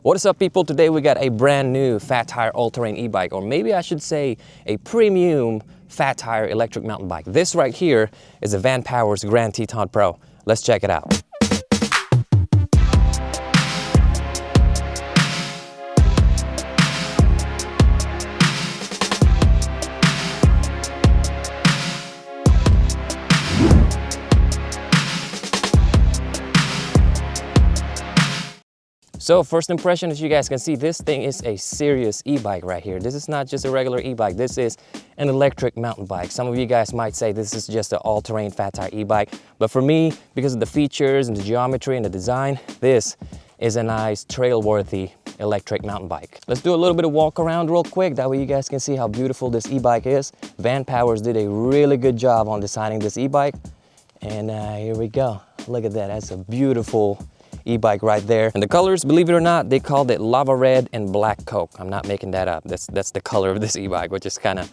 What is up, people? Today we got a brand new fat tire all-terrain e-bike, or maybe I should say a premium fat tire electric mountain bike. This right here is a Vanpowers Grand Teton Pro. Let's check it out. So first impression, as you guys can see, this thing is a serious e-bike right here. This is not just a regular e-bike. This is an electric mountain bike. Some of you guys might say this is just an all-terrain fat tire e-bike. But for me, because of the features and the geometry and the design, this is a nice trail-worthy electric mountain bike. Let's do a little bit of walk around real quick. That way you guys can see how beautiful this e-bike is. Vanpowers did a really good job on designing this e-bike. And here we go. Look at that. That's a beautiful e-bike right there. And the colors, believe it or not, they called it lava red and black coke. I'm not making that up. That's the color of this e-bike, which is kind of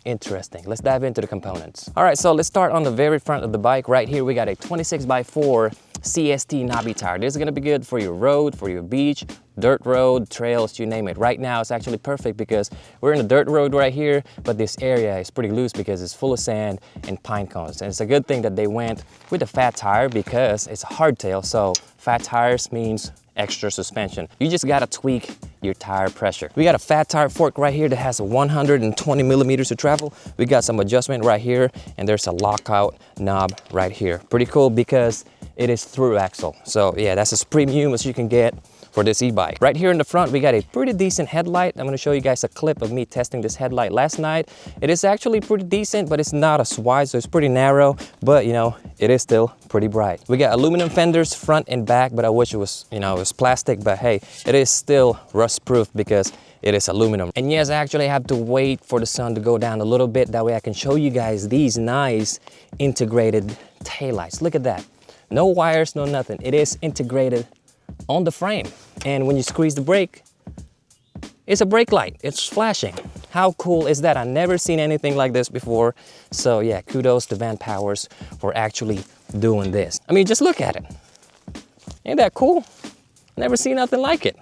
interesting. Let's dive into the components. All right, so let's start on the very front of the bike. Right here we got a 26x4 CST knobby tire. This is going to be good for your road, for your beach, dirt road, trails, you name it. Right now it's actually perfect because we're in a dirt road right here, but this area is pretty loose because it's full of sand and pine cones. And it's a good thing that they went with a fat tire because it's a hardtail, so fat tires means extra suspension. You just gotta tweak your tire pressure. We got a fat tire fork right here that has 120 millimeters to travel. We got some adjustment right here, and there's a lockout knob right here. Pretty cool because it is through axle. So yeah, that's as premium as you can get for this e-bike. Right here in the front, we got a pretty decent headlight. I'm gonna show you guys a clip of me testing this headlight last night. It is actually pretty decent, but it's not as wide, so it's pretty narrow, but you know, it is still pretty bright. We got aluminum fenders front and back, but I wish it was, you know, it was plastic, but hey, it is still rust-proof because it is aluminum. And yes, I actually have to wait for the sun to go down a little bit. That way I can show you guys these nice integrated taillights. Look at that. No wires, no nothing. It is integrated on the frame. And when you squeeze the brake, it's a brake light. It's flashing. How cool is that? I've never seen anything like this before. So yeah, kudos to Vanpowers for actually doing this. I mean, just look at it. Ain't that cool? Never seen nothing like it.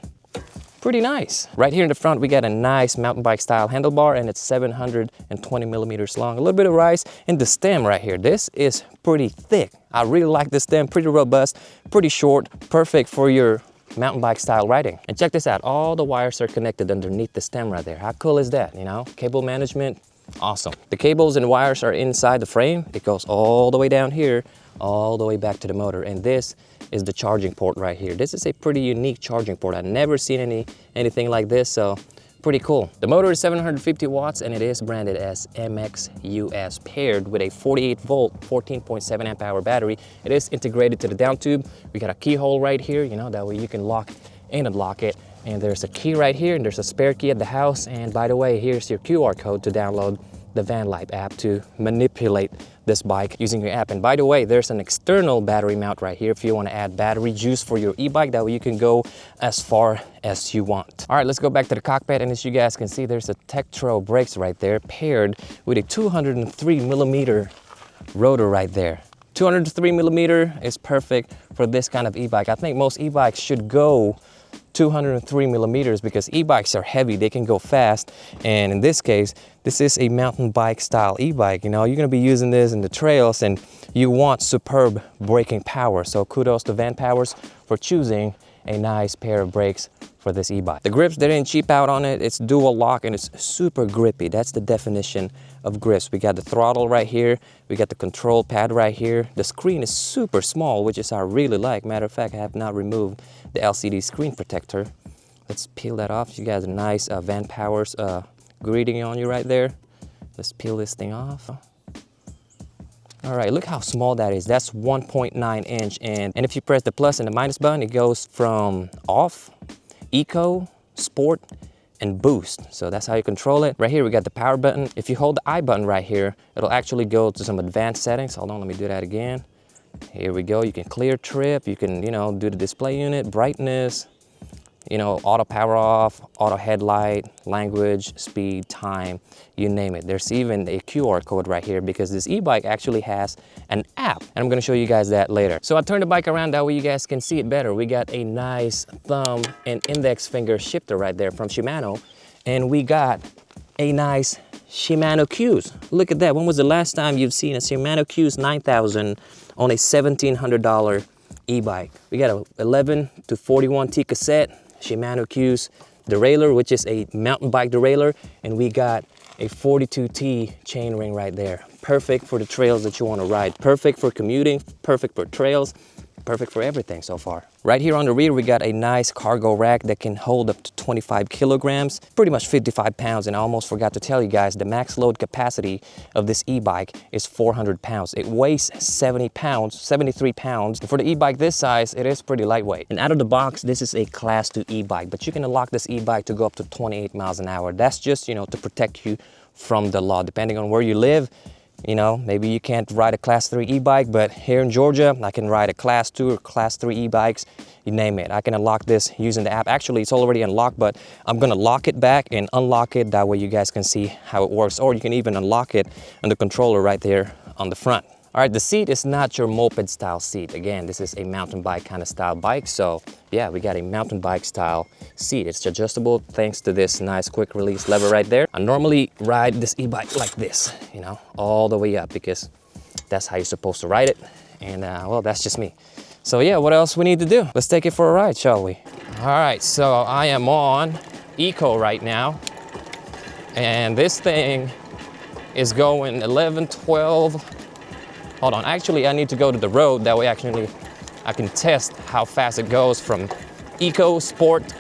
Pretty nice. Right here in the front, we got a nice mountain bike style handlebar, and it's 720 millimeters long. A little bit of rise in the stem right here. This is pretty thick. I really like this stem, pretty robust, pretty short, perfect for your mountain bike style riding. And check this out, all the wires are connected underneath the stem right there. How cool is that, you know? Cable management, awesome. The cables and wires are inside the frame. It goes all the way down here, all the way back to the motor. And this is the charging port right here. This is a pretty unique charging port. I've never seen anything like this, so pretty cool. The motor is 750 watts and it is branded as MXUS, paired with a 48 volt, 14.7 amp hour battery. It is integrated to the down tube. We got a keyhole right here, you know, that way you can lock and unlock it. And there's a key right here, and there's a spare key at the house. And by the way, here's your QR code to download the VanLife app to manipulate this bike using your app. And by the way, there's an external battery mount right here if you want to add battery juice for your e-bike. That way you can go as far as you want. All right, let's go back to the cockpit, and as you guys can see, there's a Tektro brakes right there paired with a 203 millimeter rotor right there. 203 millimeter is perfect for this kind of e-bike. I think most e-bikes should go 203 millimeters because e-bikes are heavy, they can go fast, and in this case, this is a mountain bike style e-bike. You know, you're gonna be using this in the trails and you want superb braking power. So kudos to Vanpowers for choosing a nice pair of brakes for this e-bike. The grips, they didn't cheap out on it. It's dual lock and it's super grippy. That's the definition of grips. We got the throttle right here. We got the control pad right here. The screen is super small, which is I really like. Matter of fact, I have not removed the LCD screen protector. Let's peel that off. You got a nice Vanpowers greeting on you right there. Let's peel this thing off. All right, look how small that is. That's 1.9 inch. And if you press the plus and the minus button, it goes from off, eco, sport, and boost. So that's how you control it. Right here, we got the power button. If you hold the I button right here, it'll actually go to some advanced settings. Hold on, let me do that again. Here we go. You can clear trip. You can, you know, do the display unit, brightness, you know, auto power off, auto headlight, language, speed, time, you name it. There's even a QR code right here because this e-bike actually has an app, and I'm gonna show you guys that later. So I turned the bike around, that way you guys can see it better. We got a nice thumb and index finger shifter right there from Shimano, and we got a nice Shimano Q's. Look at that. When was the last time you've seen a Shimano Q's 9000 on a $1,700 e-bike? We got a 11 to 41T cassette, Shimano Q's derailleur, which is a mountain bike derailleur, and we got a 42T chainring right there. Perfect for the trails that you want to ride. Perfect for commuting, perfect for trails, perfect for everything so far. Right here on the rear, we got a nice cargo rack that can hold up to 25 kilograms, pretty much 55 pounds. And I almost forgot to tell you guys, the max load capacity of this e-bike is 400 pounds. It weighs 70 pounds, 73 pounds. And for the e-bike this size, it is pretty lightweight. And out of the box, this is a class 2 e-bike, but you can unlock this e-bike to go up to 28 miles an hour. That's just, you know, to protect you from the law. Depending on where you live, you know, maybe you can't ride a class 3 e-bike, but here in Georgia, I can ride a class 2 or class 3 e-bikes, you name it. I can unlock this using the app. Actually, it's already unlocked, but I'm gonna lock it back and unlock it. That way you guys can see how it works, or you can even unlock it on the controller right there on the front. All right, the seat is not your moped style seat. Again, this is a mountain bike kind of style bike. So yeah, we got a mountain bike style seat. It's adjustable thanks to this nice quick release lever right there. I normally ride this e-bike like this, you know, all the way up, because that's how you're supposed to ride it. And well, that's just me. So yeah, what else we need to do? Let's take it for a ride, shall we? All right, so I am on Eco right now. And this thing is going 11, 12, hold on, actually I need to go to the road. That way actually I can test how fast it goes from Eco, Sport,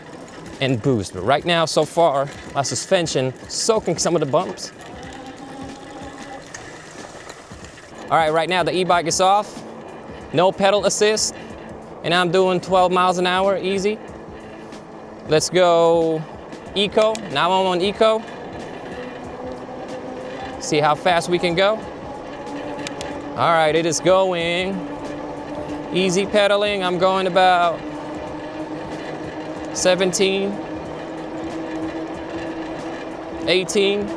and Boost. But right now, so far, my suspension soaking some of the bumps. All right, right now the e-bike is off. No pedal assist. And I'm doing 12 miles an hour, easy. Let's go Eco. Now I'm on Eco. See how fast we can go. All right, it is going. Easy pedaling, I'm going about 17, 18.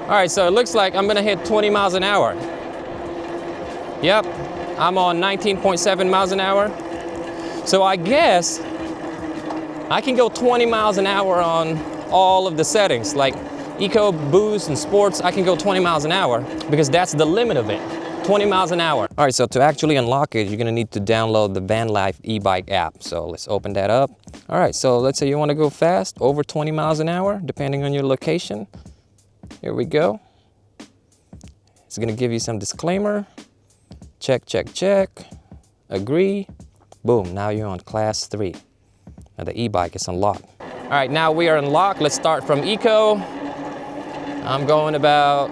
All right, so it looks like I'm gonna hit 20 miles an hour. Yep, I'm on 19.7 miles an hour. So I guess I can go 20 miles an hour on all of the settings, like Eco, Boost, and Sports. I can go 20 miles an hour because that's the limit of it, 20 miles an hour. All right, so to actually unlock it, you're gonna need to download the Van Life e-bike app. So let's open that up. All right, so let's say you wanna go fast, over 20 miles an hour, depending on your location. Here we go. It's gonna give you some disclaimer. Check, check, check, agree. Boom, now you're on class 3. Now the e-bike is unlocked. All right, now we are unlocked. Let's start from Eco. I'm going about,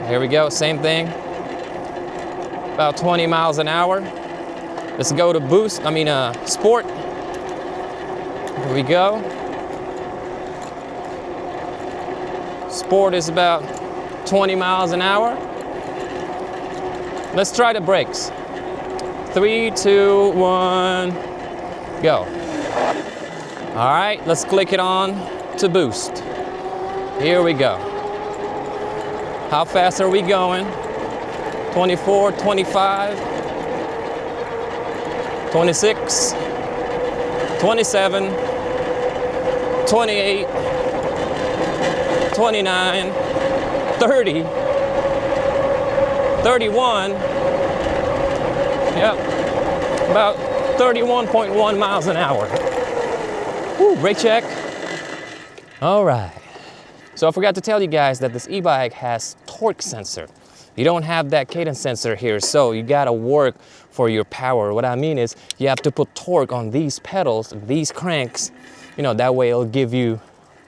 here we go, same thing. About 20 miles an hour. Let's go to Boost, Sport. Here we go. Sport is about 20 miles an hour. Let's try the brakes. 3, 2, 1, go. All right, let's click it on to Boost. Here we go. How fast are we going? 24, 25, 26, 27, 28, 29, 30, 31, yep, about 31.1 miles an hour. Woo, brake check. All right. So I forgot to tell you guys that this e-bike has torque sensor. You don't have that cadence sensor here, so you gotta work for your power. What I mean is you have to put torque on these pedals, these cranks, you know, that way it'll give you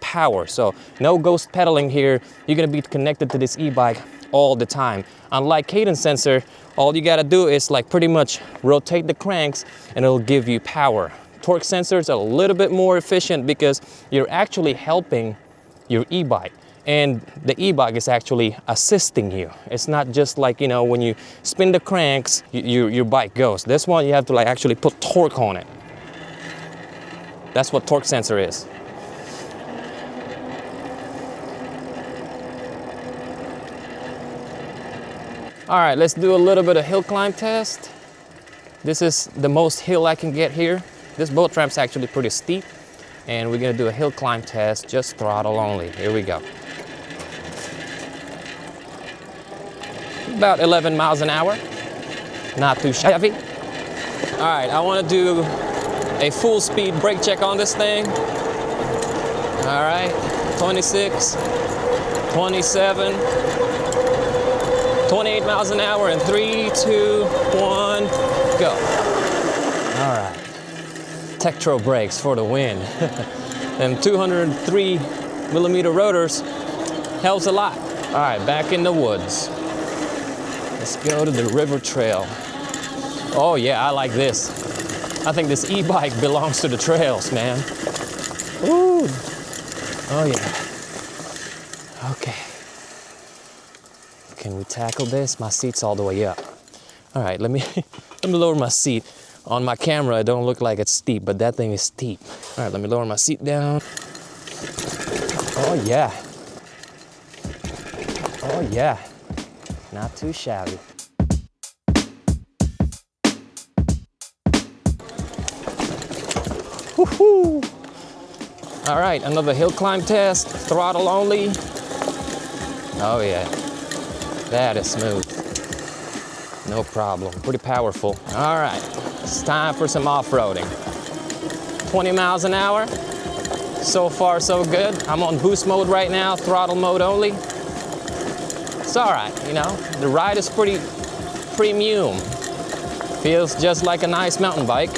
power. So no ghost pedaling here. You're gonna be connected to this e-bike all the time. Unlike cadence sensor, all you gotta do is like pretty much rotate the cranks and it'll give you power. Torque sensors are a little bit more efficient because you're actually helping your e-bike. And the e-bike is actually assisting you. It's not just like, you know, when you spin the cranks, your bike goes. This one, you have to like actually put torque on it. That's what torque sensor is. All right, let's do a little bit of hill climb test. This is the most hill I can get here. This boat ramp's actually pretty steep, and we're gonna do a hill climb test, just throttle only. Here we go. About 11 miles an hour, not too shabby. All right, I wanna do a full speed brake check on this thing. All right, 26, 27, 28 miles an hour, and 3, 2, 1, go. All right, Tektro brakes for the win. Them 203 millimeter rotors helps a lot. All right, back in the woods. Let's go to the river trail. Oh yeah, I like this. I think this e-bike belongs to the trails, man. Ooh. Oh yeah. Okay. Can we tackle this? My seat's all the way up. All right, let me lower my seat. On my camera, it don't look like it's steep, but that thing is steep. All right, let me lower my seat down. Oh yeah. Oh yeah. Not too shabby. Woohoo! All right, another hill climb test, throttle only. Oh yeah, that is smooth. No problem, pretty powerful. All right, it's time for some off-roading. 20 miles an hour, so far so good. I'm on boost mode right now, throttle mode only. It's all right, you know, the ride is pretty premium. Feels just like a nice mountain bike.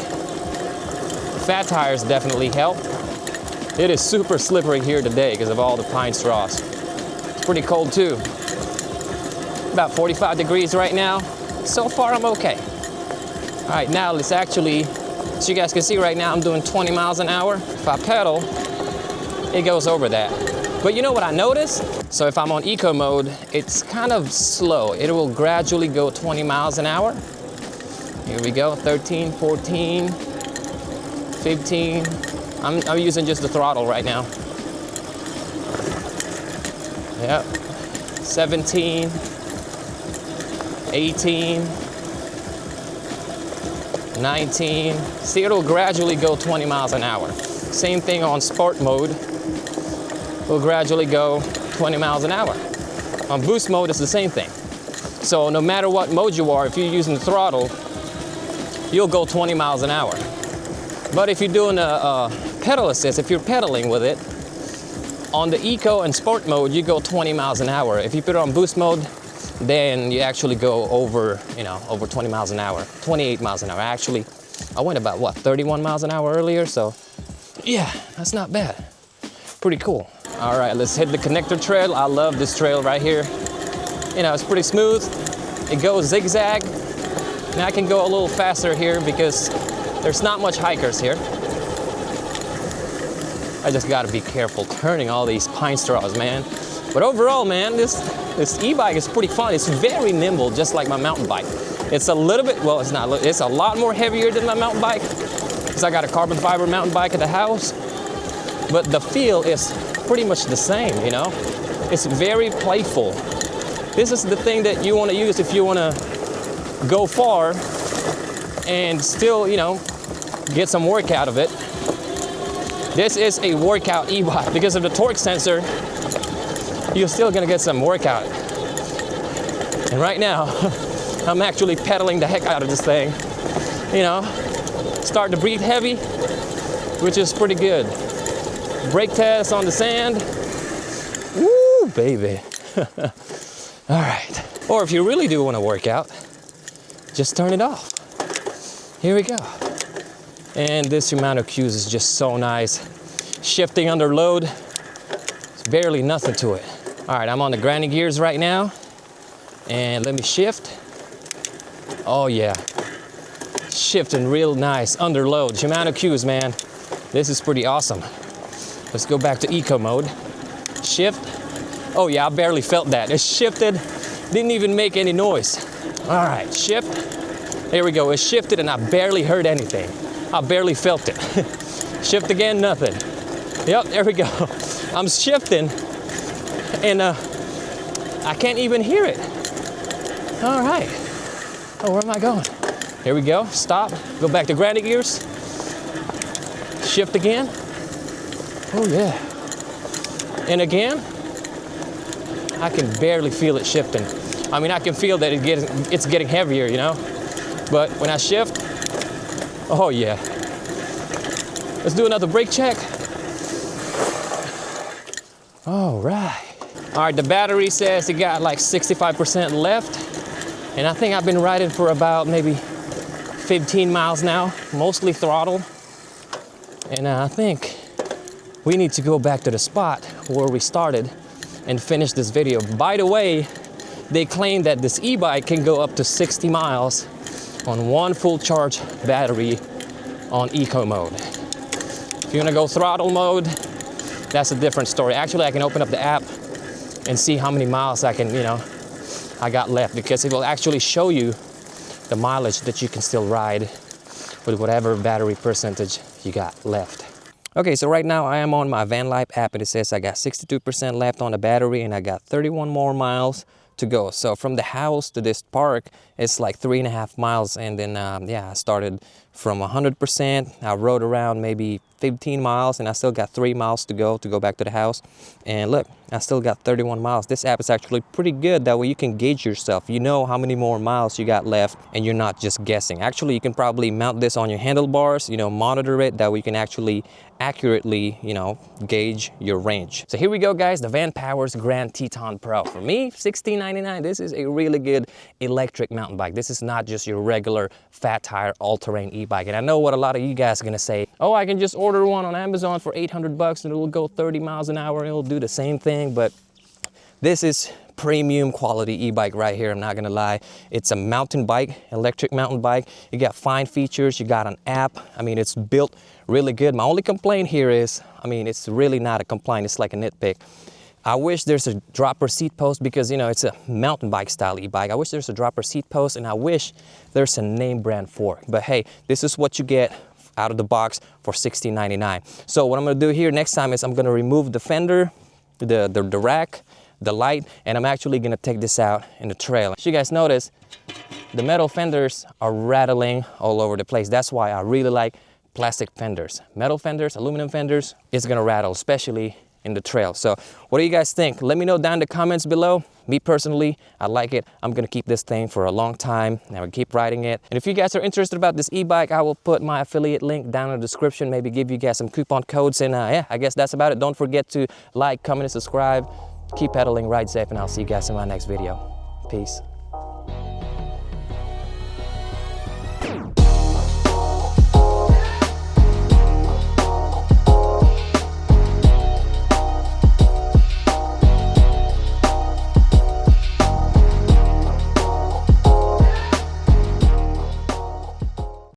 Fat tires definitely help. It is super slippery here today because of all the pine straws. It's pretty cold too. About 45 degrees right now. So far I'm okay. All right, now let's actually, as you guys can see right now, I'm doing 20 miles an hour. If I pedal, it goes over that. But you know what I noticed? So if I'm on eco mode, it's kind of slow. It will gradually go 20 miles an hour. Here we go, 13, 14, 15. I'm using just the throttle right now. Yep. 17, 18, 19. See, it'll gradually go 20 miles an hour. Same thing on sport mode. Will gradually go 20 miles an hour. On boost mode, it's the same thing. So no matter what mode you are, if you're using the throttle, you'll go 20 miles an hour. But if you're doing a pedal assist, if you're pedaling with it, on the eco and sport mode, you go 20 miles an hour. If you put it on boost mode, then you actually go over, you know, over 20 miles an hour, 28 miles an hour. Actually, I went about, what, 31 miles an hour earlier, so yeah, that's not bad. Pretty cool. All right, let's hit the connector trail. I love this trail right here. You know, it's pretty smooth. It goes zigzag. Now I can go a little faster here because there's not much hikers here. I just gotta be careful turning all these pine straws, man. But overall, man, this e-bike is pretty fun. It's very nimble, just like my mountain bike. It's a little bit, well, it's not, it's a lot more heavier than my mountain bike because I got a carbon fiber mountain bike at the house. But the feel is pretty much the same, you know? It's very playful. This is the thing that you wanna use if you wanna go far and still, you know, get some work out of it. This is a workout e-bike. Because of the torque sensor, you're still gonna get some workout. And right now, I'm actually pedaling the heck out of this thing. You know, starting to breathe heavy, which is pretty good. Brake test on the sand. Woo, baby. All right. Or if you really do wanna work out, just turn it off. Here we go. And this Shimano Q's is just so nice. Shifting under load, it's barely nothing to it. All right, I'm on the grinding gears right now. And let me shift. Oh yeah, shifting real nice under load. Shimano Q's, man, this is pretty awesome. Let's go back to eco mode. Shift, Oh yeah, I barely felt that. It shifted, didn't even make any noise. All right, shift. There we go, it shifted and I barely heard anything. I barely felt it. Shift again, nothing. Yep, there we go. I'm shifting and I can't even hear it. All right. Oh, where am I going? Here we go, stop, go back to grounded gears. Shift again. Oh yeah. And again, I can barely feel it shifting. I mean, I can feel that it's getting heavier, you know? But when I shift, oh yeah. Let's do another brake check. All right. All right, the battery says it got like 65% left. And I think I've been riding for about maybe 15 miles now, mostly throttle. And I think we need to go back to the spot where we started and finish this video. By the way, they claim that this e-bike can go up to 60 miles on one full charge battery on eco mode. If you wanna go throttle mode, that's a different story. Actually, I can open up the app and see how many miles I can, I got left, because it will actually show you the mileage that you can still ride with whatever battery percentage you got left. Okay, so right now I am on my Van Life app and it says I got 62% left on the battery and I got 31 more miles to go. So from the house to this park, it's like 3.5 miles. And then, yeah, I started from 100%. I rode around maybe 15 miles and I still got 3 miles to go back to the house. And look, I still got 31 miles. This app is actually pretty good. That way you can gauge yourself. You know how many more miles you got left and you're not just guessing. Actually, you can probably mount this on your handlebars, monitor it. That way you can actually accurately, gauge your range. So here we go, guys, the Vanpowers Grand Teton Pro. For me, $16.99. This is a really good electric mountain bike. This is not just your regular fat tire all-terrain e-bike. And I know what a lot of you guys are gonna say, oh, I can just order one on Amazon for 800 bucks and it'll go 30 miles an hour and it'll do the same thing. But this is premium quality e-bike right here, I'm not gonna lie. It's a mountain bike, electric mountain bike. You got fine features, you got an app. I mean, it's built really good. My only complaint here is, it's really not a complaint, it's like a nitpick. I wish there's a dropper seat post because, it's a mountain bike style e-bike. I wish there's a dropper seat post and I wish there's a name brand fork. But hey, this is what you get out of the box for $16.99. So what I'm gonna do here next time is I'm gonna remove the fender, the rack, the light, and I'm actually gonna take this out in the trail. As you guys notice, the metal fenders are rattling all over the place. That's why I really like plastic fenders. Metal fenders, aluminum fenders, it's gonna rattle, especially in the trail. So what do you guys think? Let me know down in the comments below. Me personally, I like it. I'm gonna keep this thing for a long time and I'll keep riding it. And if you guys are interested about this e-bike, I will put my affiliate link down in the description, maybe give you guys some coupon codes. And yeah, I guess that's about it. Don't forget to like, comment, and subscribe. Keep pedaling, ride safe, and I'll see you guys in my next video. Peace.